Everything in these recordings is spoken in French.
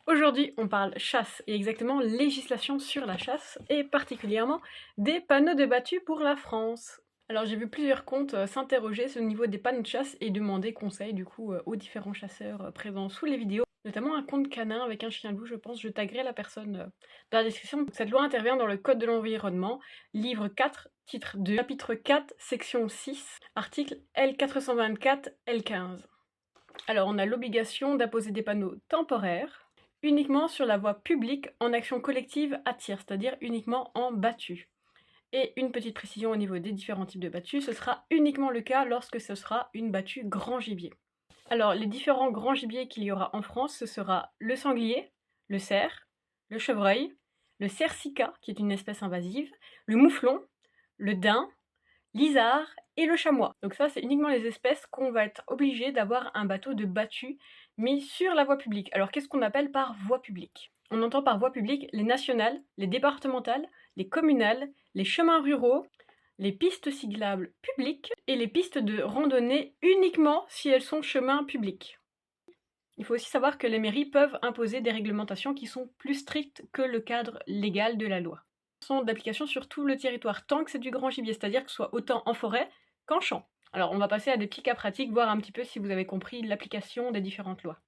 Aujourd'hui, on parle chasse et exactement législation sur la chasse et particulièrement des panneaux de battus pour la France. Alors j'ai vu plusieurs comptes s'interroger sur le niveau des panneaux de chasse et demander conseil du coup aux différents chasseurs présents sous les vidéos, notamment un compte canin avec un chien loup, je pense. Je taguerai la personne dans la description. Donc, cette loi intervient dans le Code de l'environnement, livre 4, titre 2, chapitre 4, section 6, article L424 L15. Alors on a l'obligation d'apposer des panneaux temporaires uniquement sur la voie publique en action collective à tir, c'est-à-dire uniquement en battu. Et une petite précision au niveau des différents types de battus, ce sera uniquement le cas lorsque ce sera une battue grand gibier. Alors les différents grands gibiers qu'il y aura en France, ce sera le sanglier, le cerf, le chevreuil, le cercica, qui est une espèce invasive, le mouflon, le daim, l'isard et le chamois. Donc ça, c'est uniquement les espèces qu'on va être obligé d'avoir un bateau de battu mis sur la voie publique. Alors qu'est-ce qu'on appelle par voie publique? On entend par voie publique les nationales, les départementales, les communales, les chemins ruraux, les pistes cyclables publiques et les pistes de randonnée uniquement si elles sont chemins publics. Il faut aussi savoir que les mairies peuvent imposer des réglementations qui sont plus strictes que le cadre légal de la loi. Sont d'application sur tout le territoire, tant que c'est du grand gibier, c'est-à-dire que ce soit autant en forêt qu'en champ. Alors on va passer à des petits cas pratiques, voir un petit peu si vous avez compris l'application des différentes lois.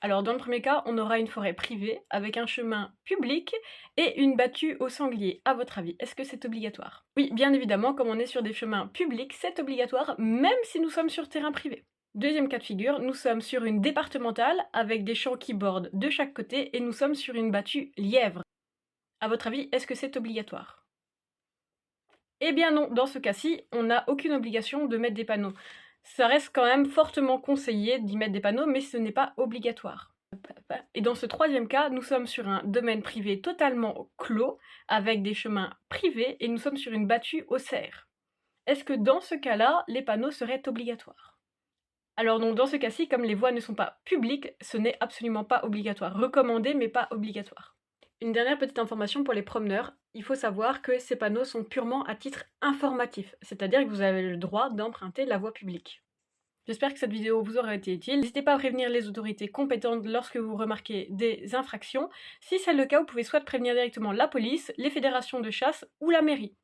Alors dans le premier cas, on aura une forêt privée avec un chemin public et une battue au sanglier. À votre avis, est-ce que c'est obligatoire? Oui, bien évidemment, comme on est sur des chemins publics, c'est obligatoire, même si nous sommes sur terrain privé. Deuxième cas de figure, nous sommes sur une départementale avec des champs qui bordent de chaque côté et nous sommes sur une battue lièvre. À votre avis, est-ce que c'est obligatoire? Eh bien non, dans ce cas-ci, on n'a aucune obligation de mettre des panneaux. Ça reste quand même fortement conseillé d'y mettre des panneaux, mais ce n'est pas obligatoire. Et dans ce troisième cas, nous sommes sur un domaine privé totalement clos, avec des chemins privés, et nous sommes sur une battue au cerf. Est-ce que dans ce cas-là, les panneaux seraient obligatoires? Alors donc dans ce cas-ci, comme les voies ne sont pas publiques, ce n'est absolument pas obligatoire. Recommandé, mais pas obligatoire. Une dernière petite information pour les promeneurs, il faut savoir que ces panneaux sont purement à titre informatif, c'est-à-dire que vous avez le droit d'emprunter la voie publique. J'espère que cette vidéo vous aura été utile. N'hésitez pas à prévenir les autorités compétentes lorsque vous remarquez des infractions. Si c'est le cas, vous pouvez soit prévenir directement la police, les fédérations de chasse ou la mairie.